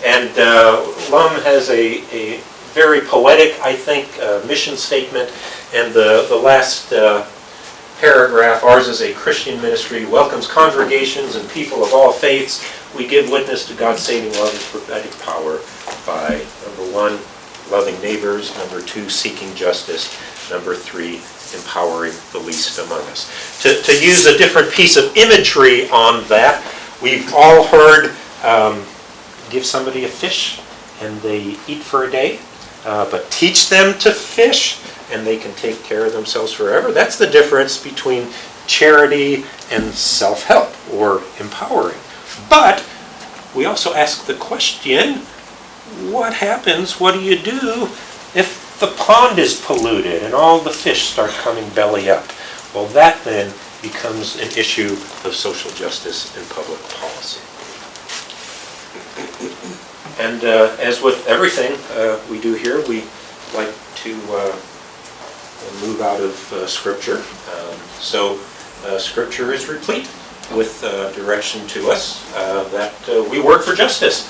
And LUM has a very poetic, I think, mission statement. And the last paragraph, ours is a Christian ministry, welcomes congregations and people of all faiths. We give witness to God's saving love and prophetic power by, number 1, loving neighbors, number 2, seeking justice, number 3, empowering the least among us. To use a different piece of imagery on that, we've all heard, give somebody a fish and they eat for a day, but teach them to fish and they can take care of themselves forever. That's the difference between charity and self-help or empowering. But we also ask the question, what happens, what do you do if the pond is polluted and all the fish start coming belly up? Well, that then becomes an issue of social justice and public policy. And as with everything we do here, we like to move out of Scripture. So Scripture is replete with direction to us that we work for justice.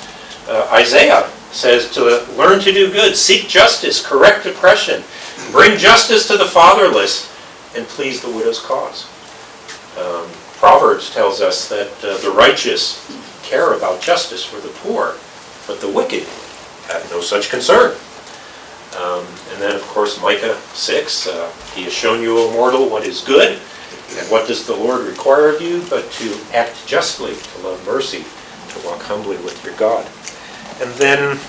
Isaiah says to learn to do good, seek justice, correct oppression, bring justice to the fatherless, and please the widow's cause. Proverbs tells us that the righteous care about justice for the poor, but the wicked have no such concern. And then, of course, Micah 6, he has shown you, O mortal, what is good, and what does the Lord require of you, but to act justly, to love mercy, to walk humbly with your God. And then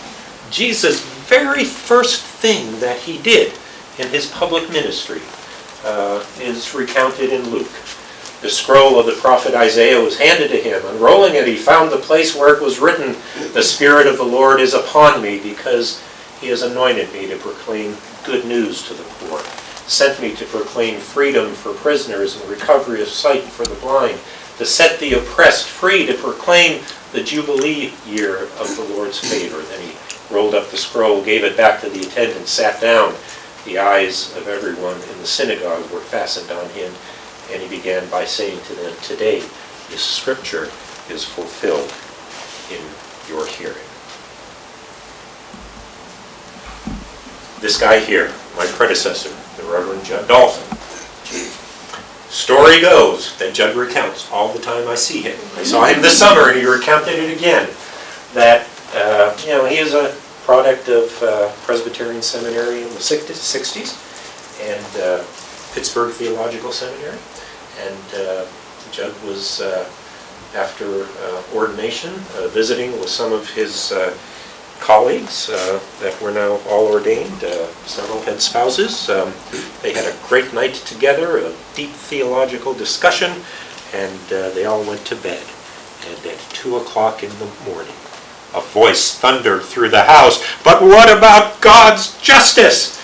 Jesus' very first thing that he did in his public ministry is recounted in Luke. The scroll of the prophet Isaiah was handed to him. Unrolling it, he found the place where it was written, "The Spirit of the Lord is upon me, because he has anointed me to proclaim good news to the poor, sent me to proclaim freedom for prisoners and recovery of sight for the blind, to set the oppressed free, to proclaim the Jubilee year of the Lord's favor." Then he rolled up the scroll, gave it back to the attendant, sat down. The eyes of everyone in the synagogue were fastened on him, and he began by saying to them, "Today this scripture is fulfilled in your hearing." This guy here, my predecessor, the Reverend Judd Dolphin. Story goes that Judd recounts all the time I see him. I saw him this summer and he recounted it again. That, he is a product of Presbyterian Seminary in the 60s and Pittsburgh Theological Seminary. And Judd was, after ordination, visiting with some of his colleagues that were now all ordained. Several had spouses. They had a great night together, a deep theological discussion, and they all went to bed. And at 2 o'clock in the morning, a voice thundered through the house, "But what about God's justice?"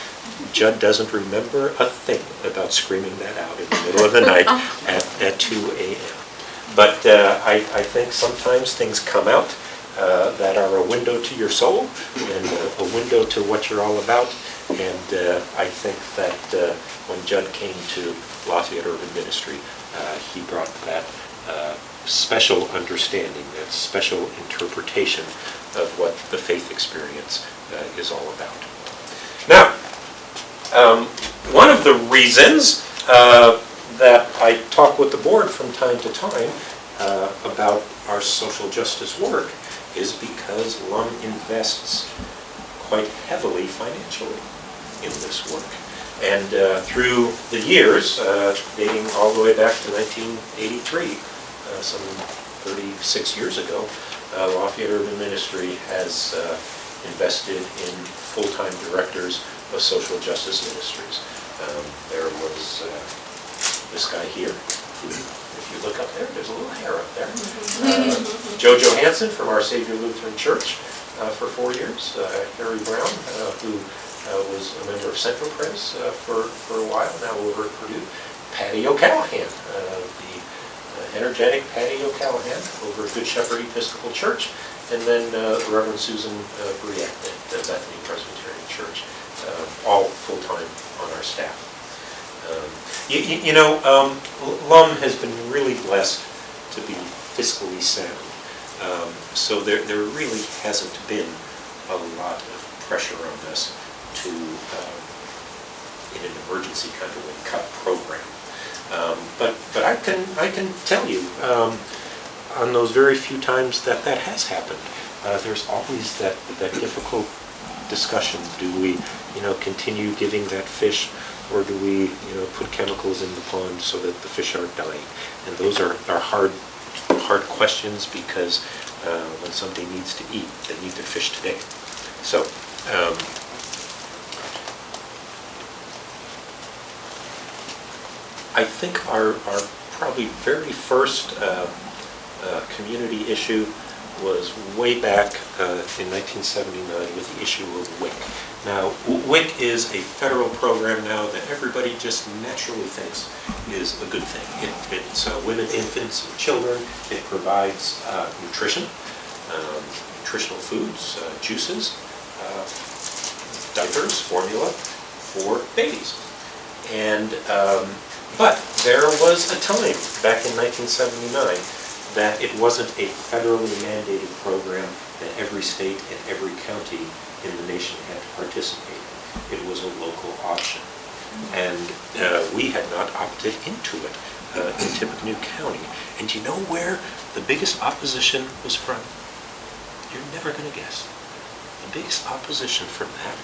Judd doesn't remember a thing about screaming that out in the middle of the night at 2 a.m. But I think sometimes things come out that are a window to your soul and a window to what you're all about. And I think that when Judd came to Lafayette Urban Ministry, he brought that special understanding, that special interpretation of what the faith experience is all about. Now, one of the reasons that I talk with the board from time to time about our social justice work is because LUM invests quite heavily financially in this work. And through the years, dating all the way back to 1983, some 36 years ago, Lafayette Urban Ministry has invested in full-time directors of social justice ministries. There was this guy here. If you look up there, there's a little hair up there. Joe Johansson from Our Savior Lutheran Church for 4 years. Harry Brown, who was a member of Central Pres for a while, now over at Purdue. Patty O'Callahan, the energetic Patty O'Callahan over at Good Shepherd Episcopal Church. And then Reverend Susan Briette at Bethany Presbyterian Church, all full-time on our staff. LUM has been really blessed to be fiscally sound. So there really hasn't been a lot of pressure on us to, in an emergency kind of a cut program. But I can tell you, on those very few times that has happened, there's always that difficult discussion. Do we, continue giving that fish, or do we, put chemicals in the pond so that the fish aren't dying? And those are hard questions, because when somebody needs to eat, they need their fish today. So. I think our probably very first community issue was way back in 1979 with the issue of WIC. Now, WIC is a federal program now that everybody just naturally thinks is a good thing. It's women, infants, and children. It provides nutrition, nutritional foods, juices, diapers, formula for babies. And but there was a time back in 1979 that it wasn't a federally mandated program that every state and every county in the nation had to participate in. It was a local option. And we had not opted into it in Tippecanoe County. And do you know where the biggest opposition was from? You're never going to guess. The biggest opposition from that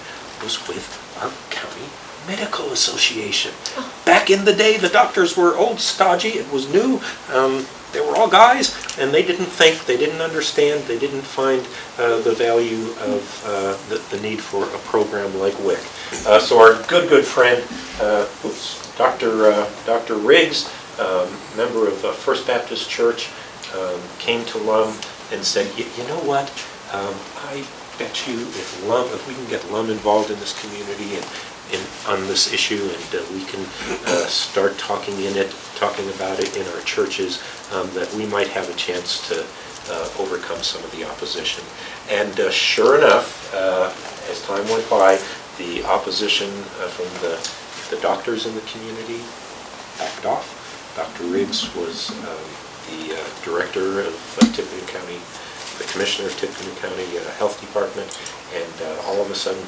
was with our county medical association. Back in the day, the doctors were old, stodgy, it was new, they were all guys, and they didn't think, they didn't understand, they didn't find the value of the need for a program like WIC. So our good friend, Dr. Riggs, member of First Baptist Church, came to LUM and said, you know what, I bet you if we can get LUM involved in this community and on this issue, and we can start talking about it in our churches, that we might have a chance to overcome some of the opposition. And sure enough, as time went by, the opposition from the doctors in the community backed off. Dr. Riggs was the director of Tippecanoe County, the commissioner of Tippecanoe County Health Department, and all of a sudden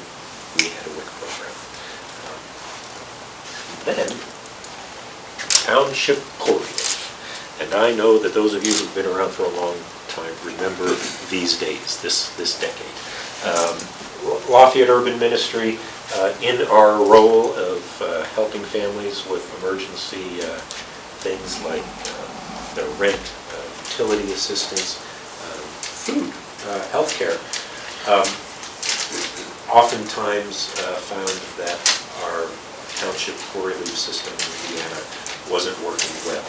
we had a WIC program. Then, Township Corridor. And I know that those of you who've been around for a long time remember these days, this decade. Lafayette Urban Ministry, in our role of helping families with emergency things like the rent, utility assistance, food, healthcare, oftentimes found that our township core relief system in Indiana wasn't working well.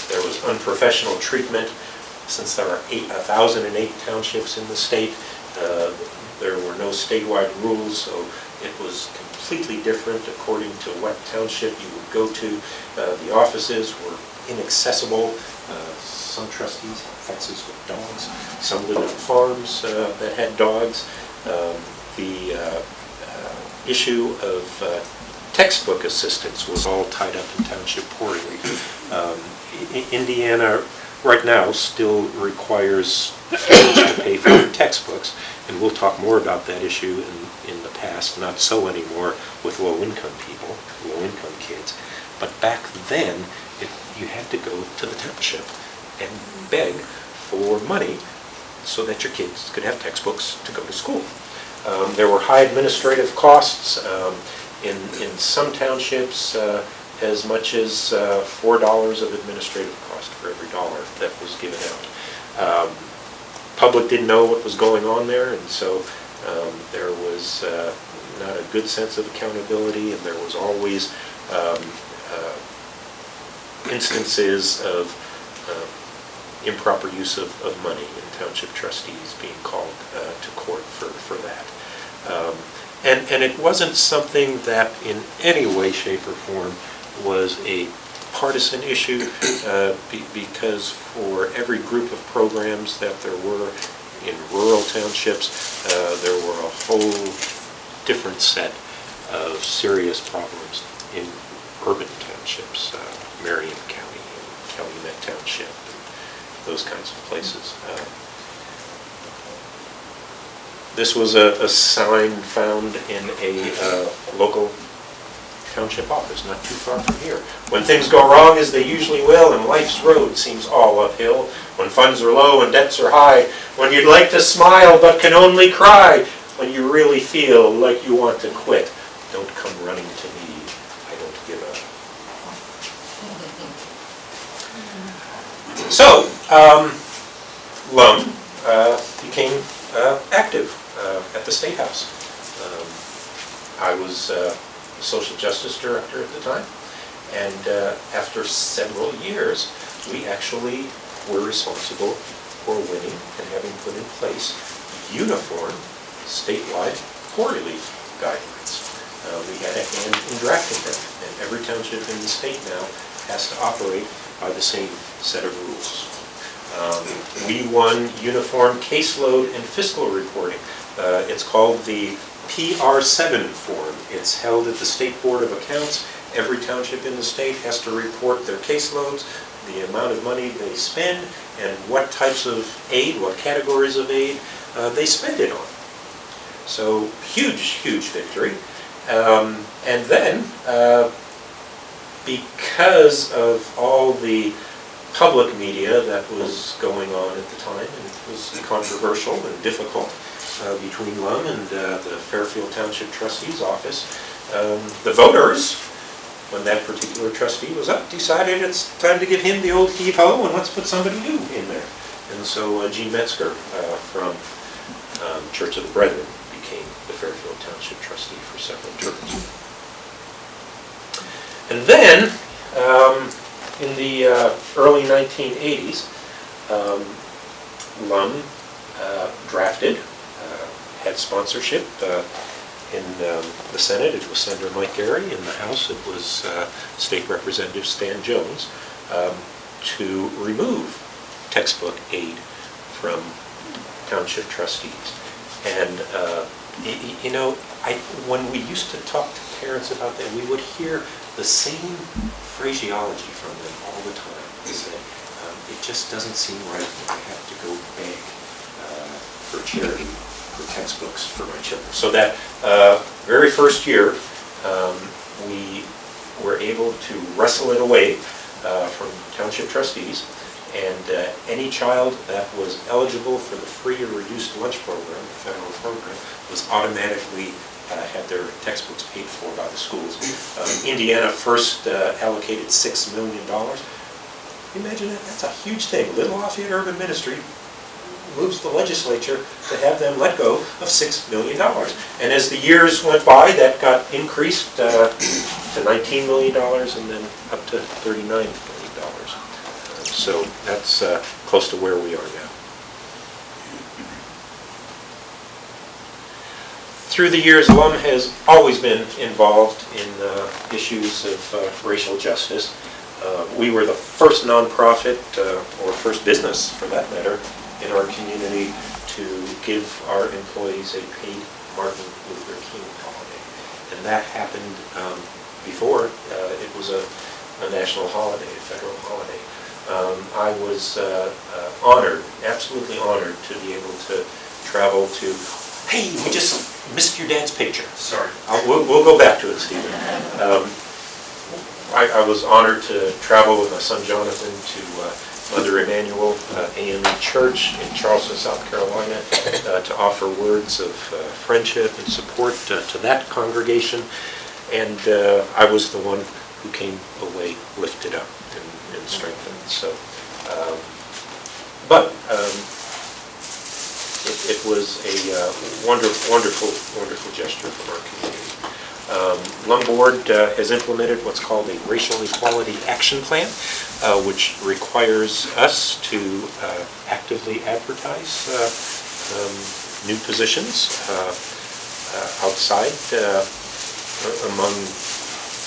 There was unprofessional treatment. Since there are 1,008 townships in the state, there were no statewide rules, so it was completely different according to what township you would go to. The offices were inaccessible. Some trustees had fences with dogs. Some lived on farms that had dogs. The issue of textbook assistance was all tied up in township poorly. Indiana right now still requires students to pay for their textbooks, and we'll talk more about that issue in the past, not so anymore with low-income people, low-income kids. But back then, you had to go to the township and beg for money so that your kids could have textbooks to go to school. There were high administrative costs. In some townships, as much as $4 of administrative cost for every dollar that was given out. Public didn't know what was going on there, and so there was not a good sense of accountability, and there was always instances of improper use of money, and township trustees being called to court for that. And it wasn't something that in any way, shape, or form was a partisan issue, because for every group of programs that there were in rural townships, there were a whole different set of serious problems in urban townships, Marion County, and Calumet Township, and those kinds of places. This was a sign found in a local township office, not too far from here. When things go wrong, as they usually will, and life's road seems all uphill, when funds are low and debts are high, when you'd like to smile but can only cry, when you really feel like you want to quit, don't come running to me, I don't give up. So, LUM became active at the State House. I was social justice director at the time, and after several years, we actually were responsible for winning and having put in place uniform statewide poor relief guidelines. We had a hand in drafting them, and every township in the state now has to operate by the same set of rules. We won uniform caseload and fiscal reporting. It's called the PR7 form. It's held at the State Board of Accounts. Every township in the state has to report their caseloads, the amount of money they spend, and what types of aid, what categories of aid they spend it on. So huge, huge victory. And then, because of all the public media that was going on at the time, and it was controversial and difficult, between LUM and the Fairfield Township Trustee's office. The voters, when that particular trustee was up, decided it's time to give him the old heave-ho and let's put somebody new in there. And so Gene Metzger from Church of the Brethren became the Fairfield Township Trustee for several terms. And then, in the early 1980s, LUM drafted, had sponsorship in the Senate. It was Senator Mike Ewry. In the House, it was State Representative Stan Jones, to remove textbook aid from township trustees. And you know, when we used to talk to parents about that, we would hear the same phraseology from them all the time. They say, it just doesn't seem right that I have to go beg for charity for textbooks for my children. So that very first year, we were able to wrestle it away from township trustees, and any child that was eligible for the free or reduced lunch program, the federal program, was automatically had their textbooks paid for by the schools. Indiana first allocated $6 million. Imagine that, that's a huge thing. Little Lafayette Urban Ministry moves the legislature to have them let go of $6 million. And as the years went by, that got increased to $19 million and then up to $39 million. So that's close to where we are now. Through the years, LUM has always been involved in issues of racial justice. We were the first nonprofit, or first business for that matter, in our community to give our employees a paid Martin Luther King holiday. And that happened before it was a national holiday, a federal holiday. I was honored, absolutely honored, to be able to travel to, hey, we just missed your dad's picture. Sorry. We'll go back to it, Stephen. I was honored to travel with my son Jonathan to Mother Emanuel AME Church in Charleston, South Carolina, to offer words of friendship and support to that congregation. And I was the one who came away lifted up and strengthened. So, it was a wonderful gesture from our community. LUM Board has implemented what's called a Racial Equality Action Plan, which requires us to actively advertise new positions outside among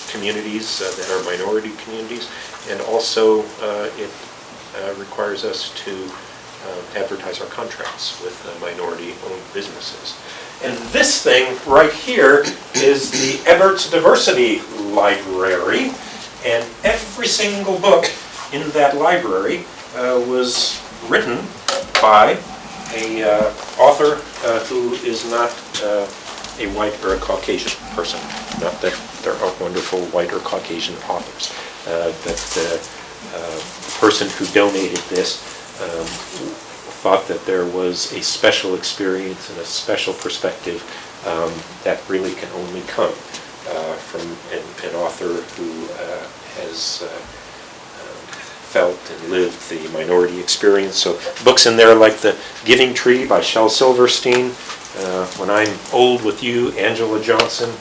communities that are minority communities, and also it requires us to advertise our contracts with minority-owned businesses. And this thing right here is the Ebert's Diversity Library, and every single book in that library was written by a author who is not a white or a Caucasian person. Not that there aren't wonderful white or Caucasian authors. But the person who donated this thought that there was a special experience and a special perspective that really can only come from an author who has felt and lived the minority experience. So books in there like The Giving Tree by Shel Silverstein, When I'm Old with You, Angela Johnson,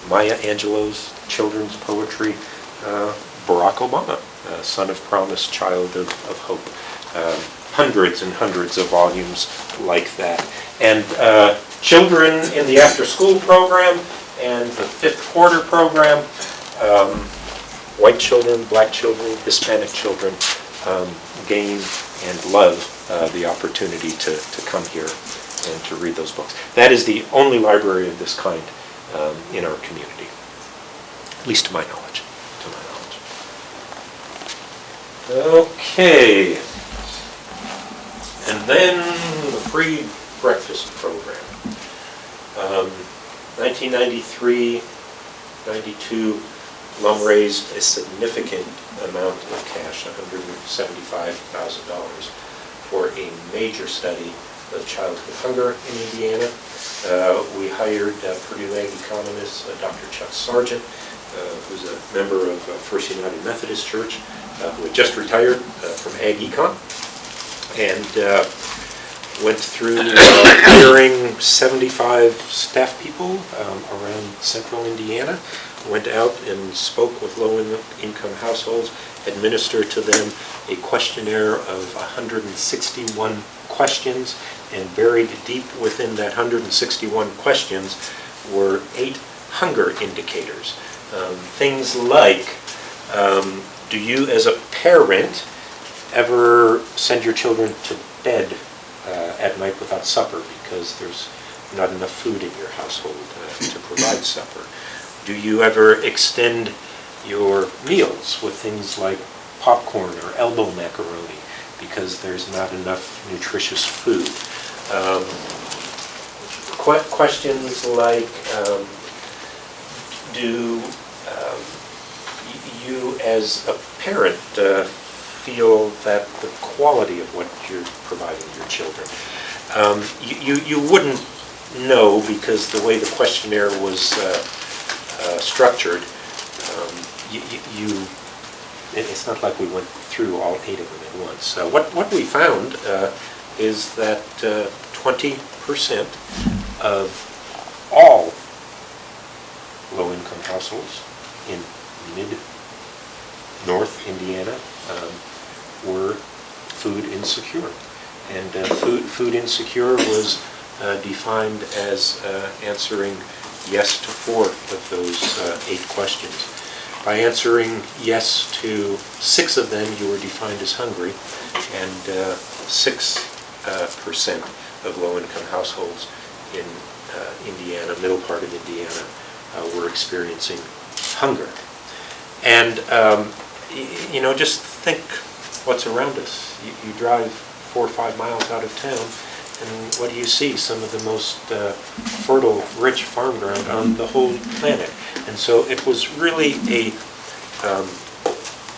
Maya Angelou's children's poetry, Barack Obama, Son of Promise, Child of Hope. Hundreds and hundreds of volumes like that. And children in the after-school program and the fifth quarter program, white children, black children, Hispanic children gain and love the opportunity to come here and to read those books. That is the only library of this kind in our community, at least to my knowledge. Okay. And then the free breakfast program. 1993, 92, LUM raised a significant amount of cash, $175,000, for a major study of childhood hunger in Indiana. We hired Purdue Ag economist Dr. Chuck Sargent, who's a member of First United Methodist Church, who had just retired from Ag Econ, and went through hiring 75 staff people around central Indiana, went out and spoke with low-income households, administered to them a questionnaire of 161 questions, and buried deep within that 161 questions were 8 hunger indicators. Things like, do you as a parent ever send your children to bed at night without supper because there's not enough food in your household to provide supper? Do you ever extend your meals with things like popcorn or elbow macaroni because there's not enough nutritious food? Questions like, do you as a parent feel that the quality of what you're providing your children? You wouldn't know because the way the questionnaire was structured, it's not like we went through all 8 of them at once. So what we found is that 20% of all low-income households in mid-north Indiana were food insecure. And food insecure was defined as answering yes to 4 of those 8 questions. By answering yes to 6 of them, you were defined as hungry, and 6% of low-income households in Indiana, middle part of Indiana, were experiencing hunger. And just think what's around us. You drive 4 or 5 miles out of town, and what do you see? Some of the most fertile, rich farm ground on the whole planet. And so it was really a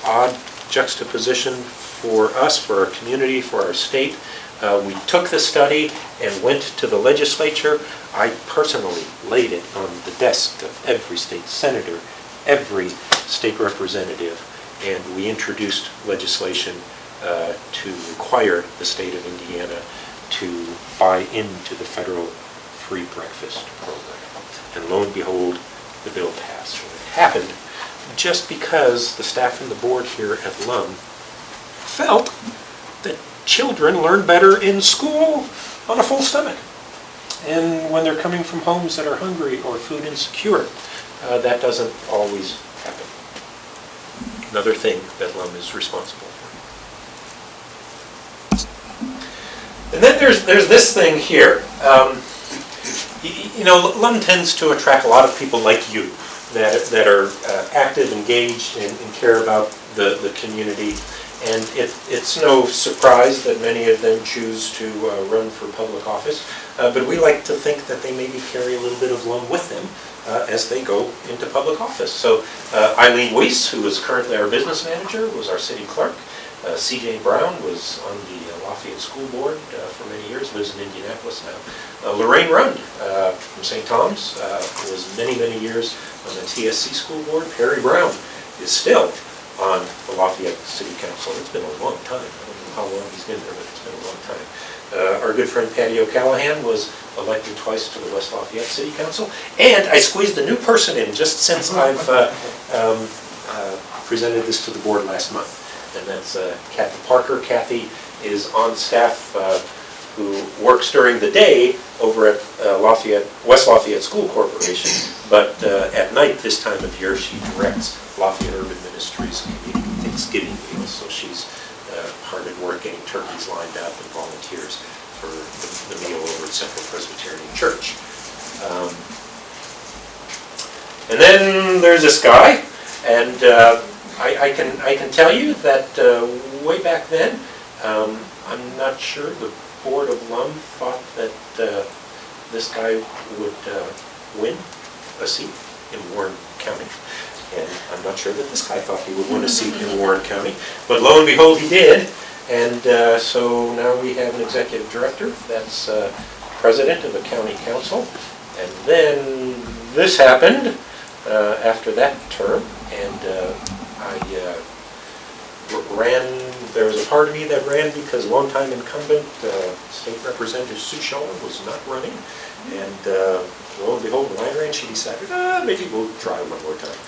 odd juxtaposition for us, for our community, for our state. We took the study and went to the legislature. I personally laid it on the desk of every state senator, every state representative, and we introduced legislation to require the state of Indiana to buy into the federal free breakfast program. And lo and behold, the bill passed. And it happened just because the staff and the board here at LUM felt that children learn better in school on a full stomach. And when they're coming from homes that are hungry or food insecure, that doesn't always happen. Another thing that LUM is responsible for. And then there's this thing here. LUM tends to attract a lot of people like you that are active, engaged, and care about the community. And it's no surprise that many of them choose to run for public office, but we like to think that they maybe carry a little bit of LUM with them as they go into public office. So Eileen Weiss, who is currently our business manager, was our city clerk. C.J. Brown was on the Lafayette School Board for many years, lives in Indianapolis now. Lorraine Rund from St. Tom's was many, many years on the TSC School Board. Perry Brown is still on the Lafayette City Council. It's been a long time. I don't know how long he's been there, but it's been a long time. Our good friend Patty O'Callahan was elected twice to the West Lafayette City Council. And I squeezed a new person in just since I've presented this to the board last month. And that's Kathy Parker. Kathy is on staff who works during the day over at West Lafayette School Corporation, but at night, this time of year, she directs Lafayette Urban Ministries Community Thanksgiving meals. So she's hard at work getting turkeys lined up and volunteers for the meal over at Central Presbyterian Church. And then there's this guy, and I can tell you that way back then, I'm not sure the Board of LUM thought that this guy would win a seat in Warren County. And I'm not sure that this guy thought he would win a seat in Warren County. But lo and behold, he did. And so now we have an executive director that's president of the county council. And then this happened after that term. And I ran, there was a part of me that ran because longtime incumbent State Representative Sue Schuller was not running. And lo and behold, when I ran, she decided, maybe we'll try one more time.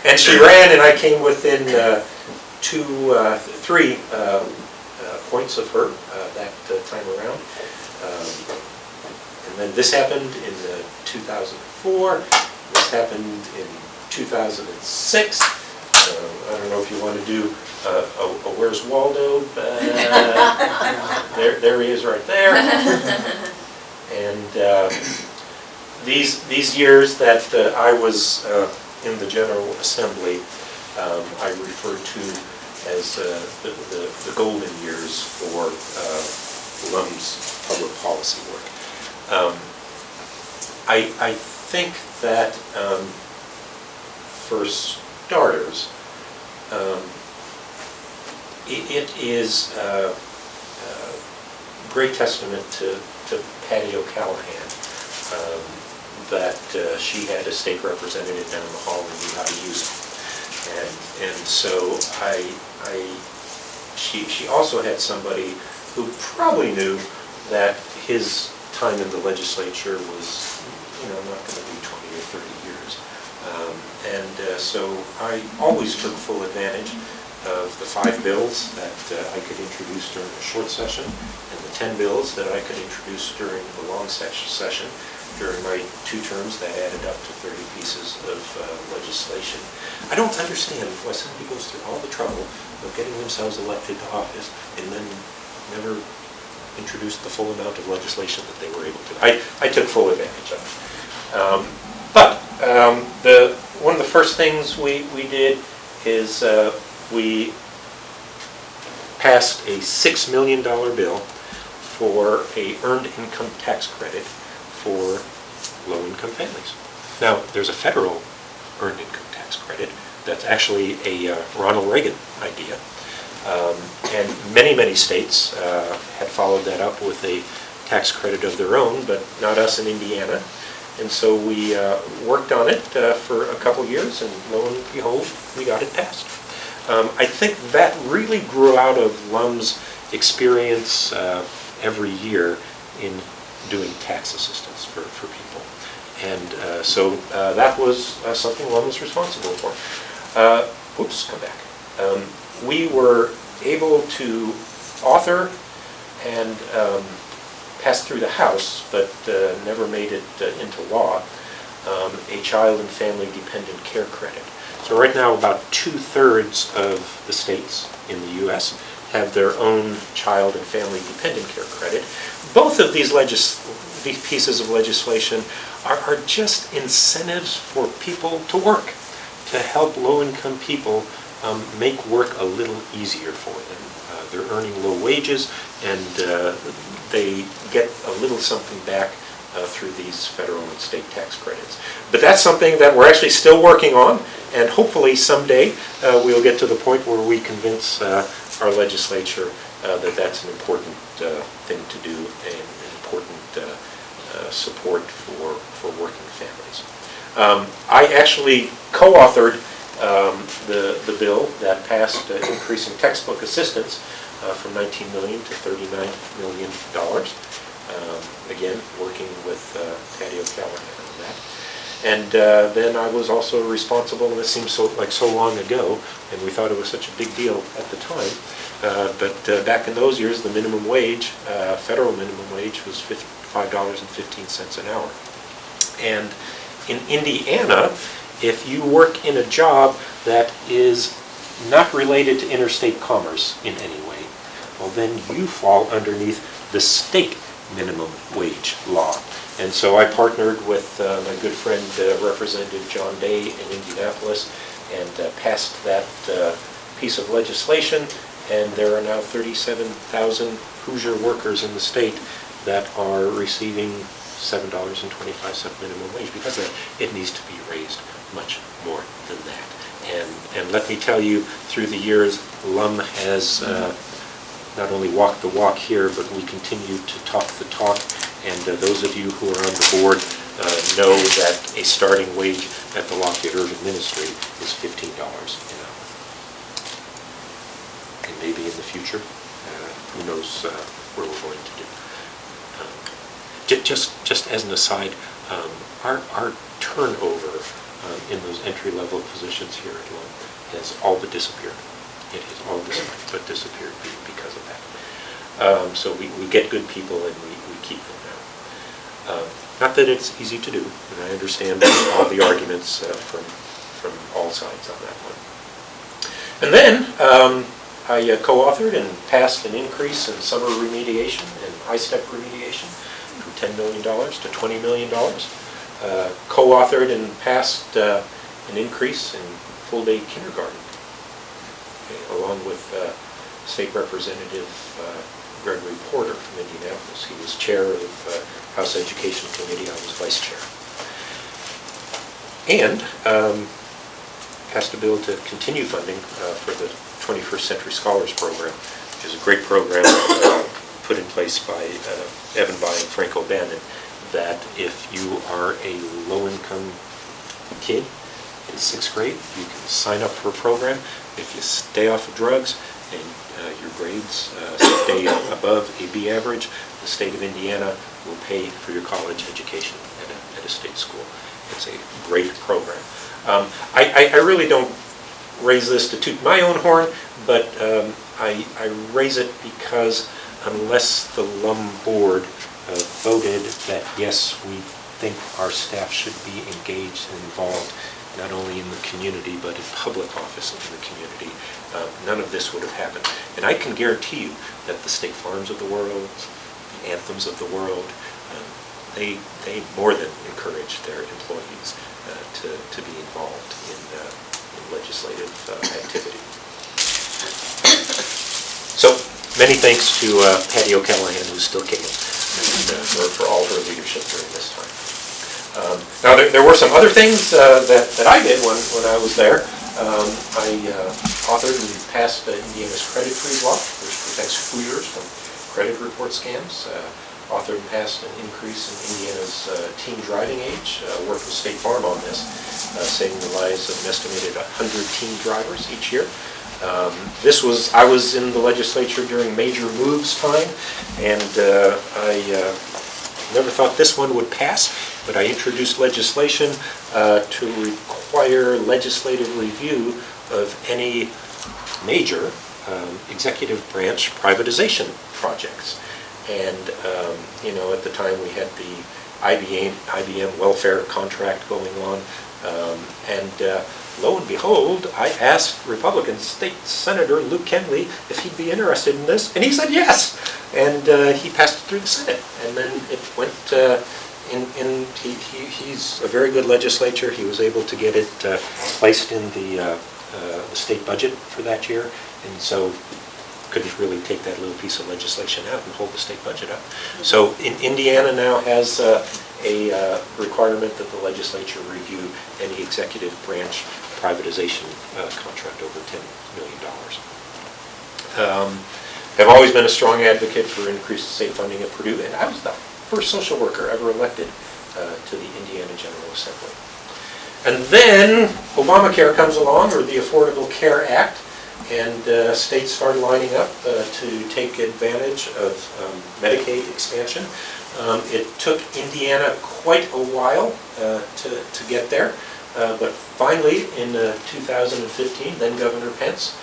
And she ran, and I came within 3 points of her that time around. And then this happened in 2004. This happened in 2006. I don't know if you want to do a Where's Waldo? There he is right there. And these years that I was in the General Assembly, I refer to as the golden years for LUM's public policy work. I think that for starters, it is a great testament to Patty O'Callahan that she had a state representative down the hall and knew how to use it. And so she also had somebody who probably knew that his time in the legislature was, not going to be 20 or 30 years. So I always took full advantage of the 5 bills that I could introduce during a short session and the 10 bills that I could introduce during the long session. During my 2 terms, that added up to 30 pieces of legislation. I don't understand why somebody goes through all the trouble of getting themselves elected to office and then never introduced the full amount of legislation that they were able to. I took full advantage of it. But one of the first things we did is we passed a $6 million bill for a earned income tax credit for low-income families. Now, there's a federal earned income tax credit that's actually a Ronald Reagan idea. And many states had followed that up with a tax credit of their own, but not us in Indiana. And so we worked on it for a couple years, and lo and behold, we got it passed. I think that really grew out of LUM's experience every year in doing tax assistance for people. And so that was something LUM was responsible for. Come back. We were able to author and passed through the House, but never made it into law, a child and family dependent care credit. So right now about 2/3 of the states in the U.S. have their own child and family dependent care credit. Both of these pieces of legislation are just incentives for people to work. to help low-income people make work a little easier for them. They're earning low wages, and they get a little something back through these federal and state tax credits. But that's something that we're actually still working on, and hopefully someday we'll get to the point where we convince our legislature that that's an important thing to do and an important support for working families. I actually co-authored the bill that passed increasing textbook assistance from $19 million to $39 million. Again, working with Patty O'Callaghan on that. And then I was also responsible, and this seems like so long ago, and we thought it was such a big deal at the time, but back in those years, the minimum wage, federal minimum wage, was $5.15 an hour. And in Indiana, if you work in a job that is not related to interstate commerce in any way, well, then you fall underneath the state minimum wage law. And so I partnered with my good friend Representative John Day in Indianapolis and passed that piece of legislation, and there are now 37,000 Hoosier workers in the state that are receiving $7.25 minimum wage. Because of that, it needs to be raised much more than that. And let me tell you, through the years, LUM has not only walked the walk here, but we continue to talk the talk. And those of you who are on the board know that a starting wage at the Lafayette Urban Ministry is $15 an hour. And maybe in the future, who knows where we're going to do. Just as an aside, our turnover in those entry-level positions here at LUM has all but disappeared. It has all but disappeared because of that. So we get good people, and we keep them now. Not that it's easy to do, and I understand all the arguments from all sides on that one. And then I co-authored and passed an increase in summer remediation and high-step remediation from $10 million to $20 million. Co-authored and passed an increase in full-day kindergarten, along with State Representative Gregory Porter from Indianapolis. He was chair of House Education Committee. I was vice chair. And passed a bill to continue funding for the 21st Century Scholars Program, which is a great program put in place by Evan Bay and Frank O'Bannon, that if you are a low-income kid in 6th grade, you can sign up for a program. If you stay off of drugs and your grades stay above a B average, the state of Indiana will pay for your college education at a state school. It's a great program. I really don't raise this to toot my own horn, but I raise it because unless the LUM board voted that yes, we think our staff should be engaged and involved not only in the community but in public office in the community, none of this would have happened. And I can guarantee you that the State Farms of the world, the Anthems of the world, they more than encourage their employees to be involved in legislative activity. So many thanks to Patty O'Callaghan, who's still kicking, and for all her leadership during this time. Now there were some other things that I did when I was there. I authored and passed Indiana's credit freeze law, which protects Hoosiers from credit report scams. Authored and passed an increase in Indiana's teen driving age. Worked with State Farm on this, saving the lives of an estimated 100 teen drivers each year. I was in the legislature during Major Moves time, and I never thought this one would pass, but I introduced legislation to require legislative review of any major executive branch privatization projects. And at the time we had the IBM welfare contract going on, and lo and behold, I asked Republican State Senator Luke Kenley if he'd be interested in this, and he said yes, and he passed it through the Senate, and then it went he's a very good legislator. He was able to get it placed in the state budget for that year, and so couldn't really take that little piece of legislation out and hold the state budget up. So Indiana now has a requirement that the legislature review any executive branch privatization contract over $10 million. I've always been a strong advocate for increased state funding at Purdue, and I was the first social worker ever elected to the Indiana General Assembly. And then Obamacare comes along, or the Affordable Care Act, and states started lining up to take advantage of Medicaid expansion. It took Indiana quite a while to get there, but finally in 2015, then Governor Pence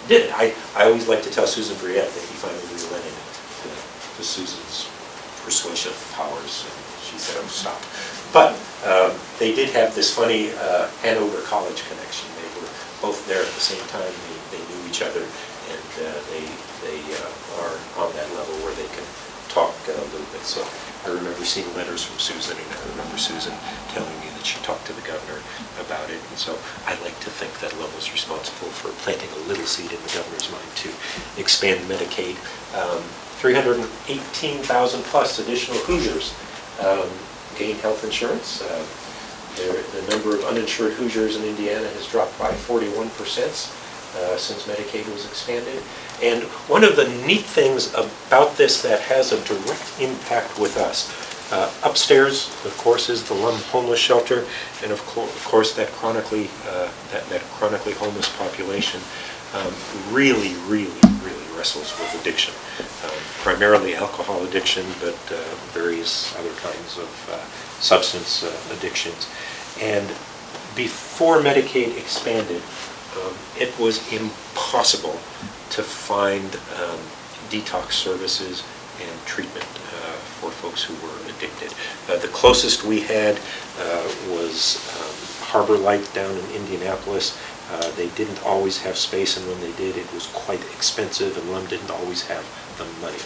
did it. I always like to tell Susan Briette that he finally relented to Susan's persuasive powers, and she said, "Oh, stop." But they did have this funny Hanover College connection. They were both there at the same time. They knew each other, and they are on that level where they can talk a little bit. So I remember seeing letters from Susan, and I remember Susan telling me that she talked to the governor about it. And so I like to think that LUM was responsible for planting a little seed in the governor's mind to expand Medicaid. 318,000 plus additional Hoosiers gain health insurance. The number of uninsured Hoosiers in Indiana has dropped by 41% since Medicaid was expanded. And one of the neat things about this that has a direct impact with us, upstairs, of course, is the LUM homeless shelter, and of course that chronically homeless population really wrestles with addiction, primarily alcohol addiction, but various other kinds of substance addictions. And before Medicaid expanded, it was impossible to find detox services and treatment for folks who were addicted. The closest we had was Harbor Light down in Indianapolis. They didn't always have space, and when they did, it was quite expensive, and LUM didn't always have the money.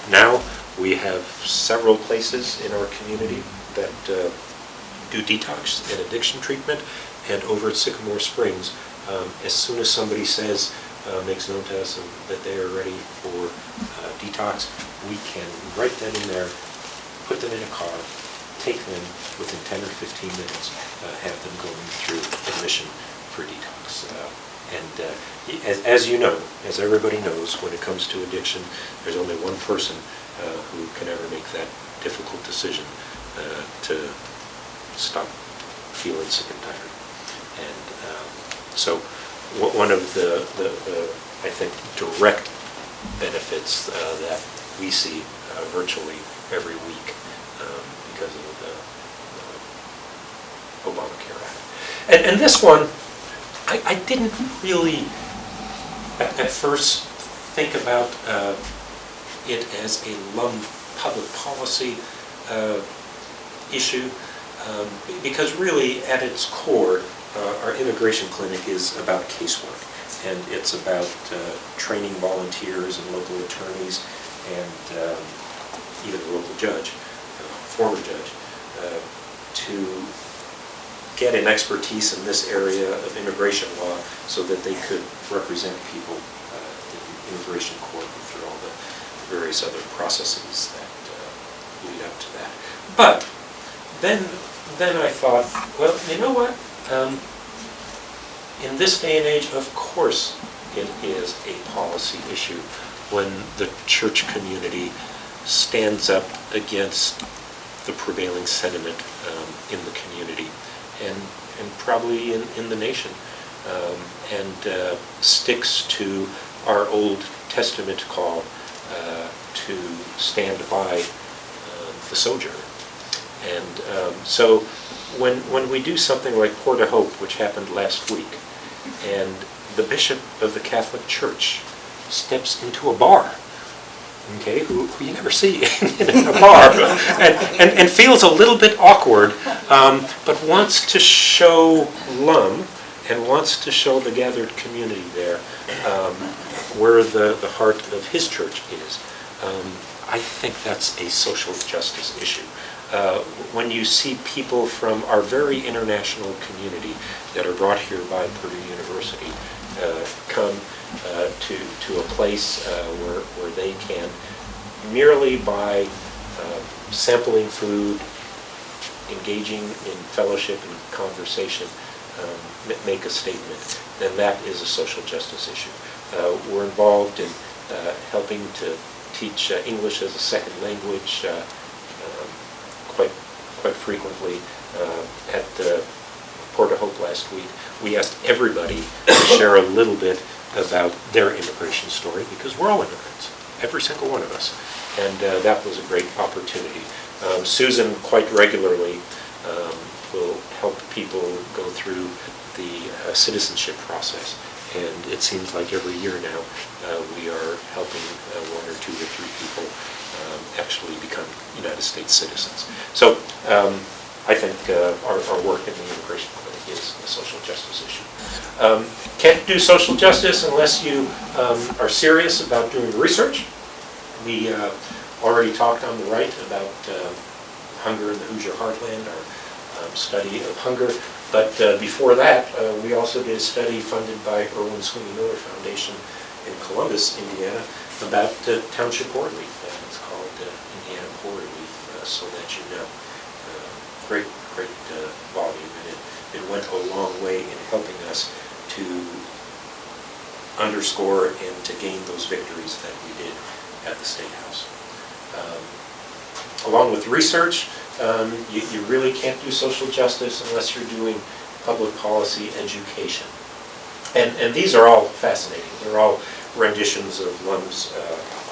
Now we have several places in our community that do detox and addiction treatment, and over at Sycamore Springs, as soon as somebody makes known to us that they are ready for detox, we can write them in there, put them in a car, take them within 10 or 15 minutes, have them going through admission for detox. As you know, as everybody knows, when it comes to addiction, there's only one person who can ever make that difficult decision to stop feeling sick and tired. And so one of the I think, direct benefits that we see virtually every week because of the Obamacare Act. And this one, I didn't really at first think about it as a LUM public policy issue, because really at its core, our immigration clinic is about casework, and it's about training volunteers and local attorneys and even a local judge, former judge, to get an expertise in this area of immigration law so that they could represent people in immigration court and through all the various other processes that lead up to that. But then I thought, well, you know what? In this day and age, of course, it is a policy issue when the church community stands up against the prevailing sentiment in the community and probably in the nation, and sticks to our Old Testament call to stand by the sojourner. And so when we do something like Port of Hope, which happened last week, and the bishop of the Catholic Church steps into a bar, okay, who you never see in a bar, and feels a little bit awkward, but wants to show LUM and wants to show the gathered community there where the heart of his church is. I think that's a social justice issue. When you see people from our very international community that are brought here by Purdue University come to a place where they can, merely by sampling food, engaging in fellowship and conversation, make a statement, then that is a social justice issue. We're involved in helping to teach English as a second language quite frequently. At Port of Hope last week, we asked everybody to share a little bit about their immigration story, because we're all immigrants, every single one of us, and that was a great opportunity. Susan quite regularly will help people go through the citizenship process, and it seems like every year now we are helping one or two or three people actually become United States citizens. So I think our work in the immigration clinic is a social justice issue. Can't do social justice unless you are serious about doing research. We already talked on the right about hunger in the Hoosier Heartland, our study of hunger. But before that, we also did a study funded by Irwin Sweeney Miller Foundation in Columbus, Indiana, about township poor relief. It's called Indiana Poor Relief, so that you know. Great volume, and it went a long way in helping us to underscore and to gain those victories that we did at the State House. Along with research, you really can't do social justice unless you're doing public policy education. And these are all fascinating. They're all renditions of LUM's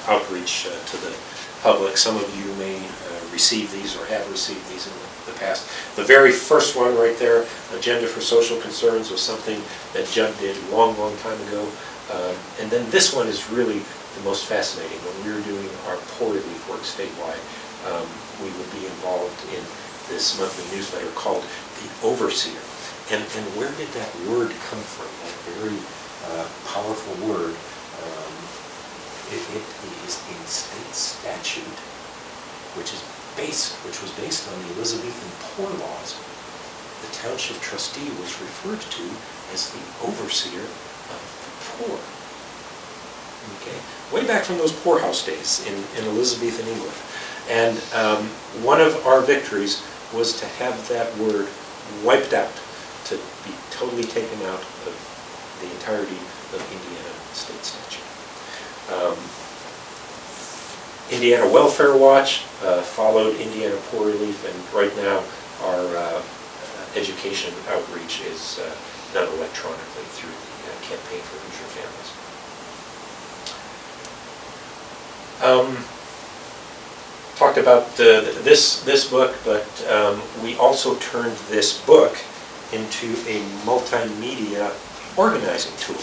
outreach to the public. Some of you may receive these or have received these in the past. The very first one right there, Agenda for Social Concerns, was something that Judd did a long time ago. And then this one is really the most fascinating. When we were doing our poor relief work statewide, we would be involved in this monthly newsletter called The Overseer. And where did that word come from, that very powerful word? It is in state statute, which was based on the Elizabethan poor laws. The township trustee was referred to as the overseer of the poor. Okay, way back from those poorhouse days in Elizabethan England. And one of our victories was to have that word wiped out, to be totally taken out of the entirety of Indiana state statute. Indiana Welfare Watch followed Indiana Poor Relief, and right now our education outreach is done electronically through the Campaign for Hoosier Families. Talked about this book, but we also turned this book into a multimedia organizing tool.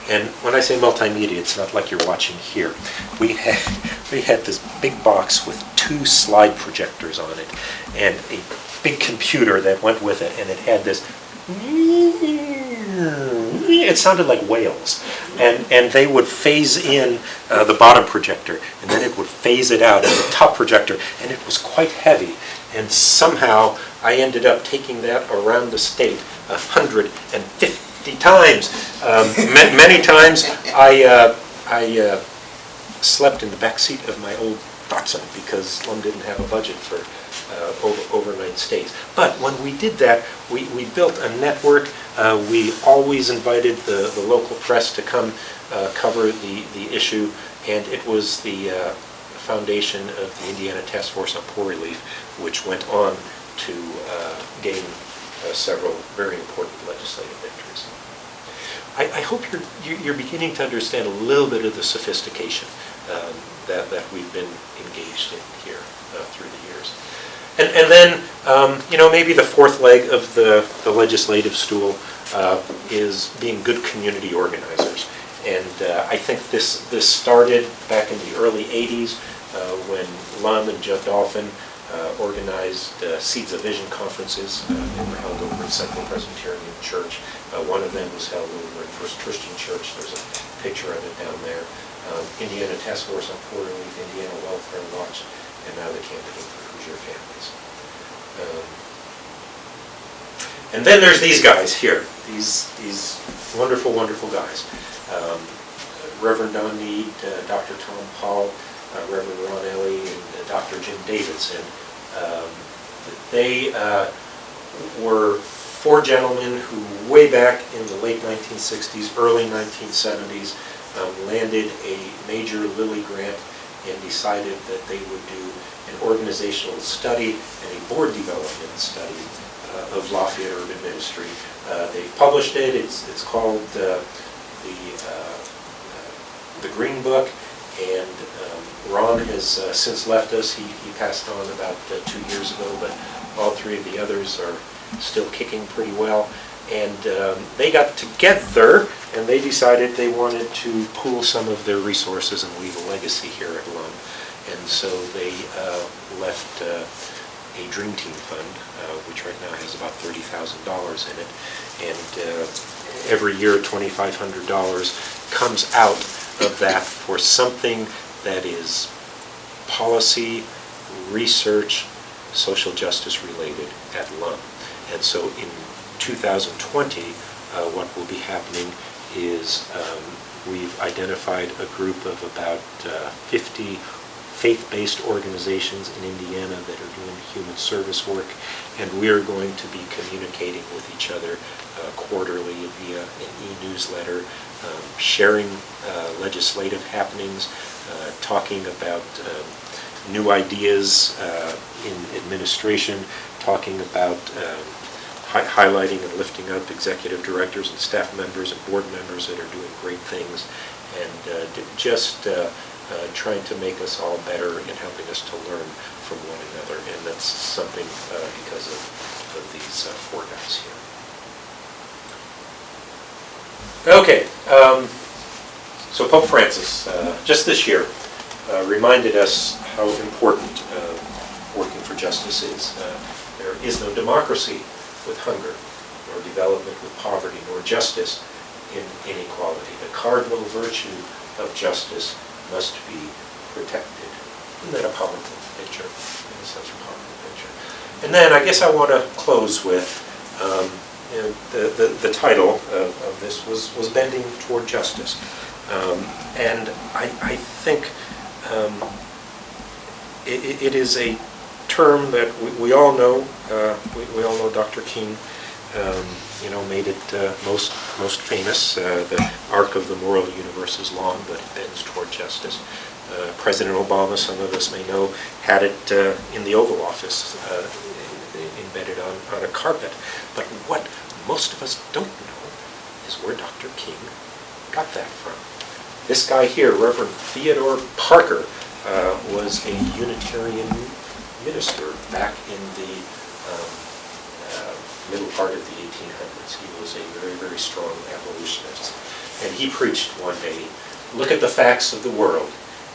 And when I say multimedia, it's not like you're watching here. We had this big box with 2 slide projectors on it and a big computer that went with it, and it had this, it sounded like whales, and they would phase in the bottom projector, and then it would phase it out in the top projector, and it was quite heavy. And somehow I ended up taking that around the state 150 times. Many times I slept in the back seat of my old Datsun because LUM didn't have a budget for overnight stays. But when we did that, we built a network. We always invited the local press to come cover the issue, and it was the foundation of the Indiana Task Force on Poor Relief, which went on to gain several very important legislative victories. I hope you're beginning to understand a little bit of the sophistication that we've been engaged in here through the years. And then, maybe the fourth leg of the legislative stool is being good community organizers. And I think this started back in the early 80s when LUM and Judd Dolphin organized Seeds of Vision conferences. They were held over at Central Presbyterian Church. One of them was held over at First Christian Church. There's a picture of it down there. Indiana Task Force on Poor Relief, Indiana Welfare Watch, and now the Campaign for Hoosier Families. And then there's these guys here, these wonderful, wonderful guys. Reverend Don Need, Dr. Tom Paul, Reverend Ron Ellie, and Dr. Jim Davidson. They were four gentlemen who, way back in the late 1960s, early 1970s, landed a major Lilly grant and decided that they would do an organizational study and a board development study of Lafayette Urban Ministry. They've published it. It's called the Green Book, and Ron has since left us. He passed on about 2 years ago, but all three of the others are still kicking pretty well. And they got together and they decided they wanted to pool some of their resources and leave a legacy here at LUM. And so they left a Dream Team Fund, which right now has about $30,000 in it. And every year $2,500 comes out of that for something that is policy, research, social justice related at LUM. And so in 2020, what will be happening is we've identified a group of about 50 faith-based organizations in Indiana that are doing human service work, and we're going to be communicating with each other quarterly via an e-newsletter, sharing legislative happenings, talking about new ideas in administration, talking about highlighting and lifting up executive directors and staff members and board members that are doing great things, and just trying to make us all better and helping us to learn from one another. And that's something because of these four guys here. Okay, so Pope Francis, just this year, reminded us how important working for justice is. There is no democracy with hunger, nor development with poverty, nor justice in inequality. The cardinal virtue of justice must be protected. Isn't that a powerful picture? That is such a powerful picture. And then I guess I want to close with the title of this was Bending Toward Justice. And I think it is a term that we all know. We all know Dr. King, made it most famous. The arc of the moral universe is long, but it bends toward justice. President Obama, some of us may know, had it in the Oval Office, embedded on a carpet. But what most of us don't know is where Dr. King got that from. This guy here, Reverend Theodore Parker, was a Unitarian minister back in the middle part of the 1800s. He was a very, very strong abolitionist. And he preached one day, "Look at the facts of the world.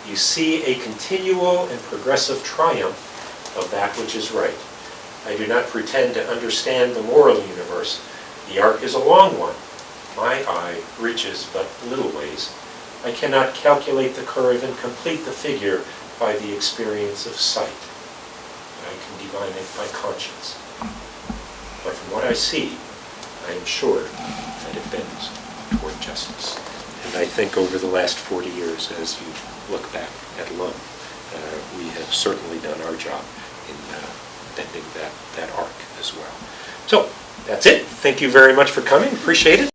You see a continual and progressive triumph of that which is right. I do not pretend to understand the moral universe. The arc is a long one. My eye reaches but little ways. I cannot calculate the curve and complete the figure by the experience of sight. I can divine it by conscience. But from what I see, I am sure that it bends toward justice." And I think over the last 40 years, as you look back at LUM, we have certainly done our job in bending that arc as well. So, that's it. Thank you very much for coming. Appreciate it.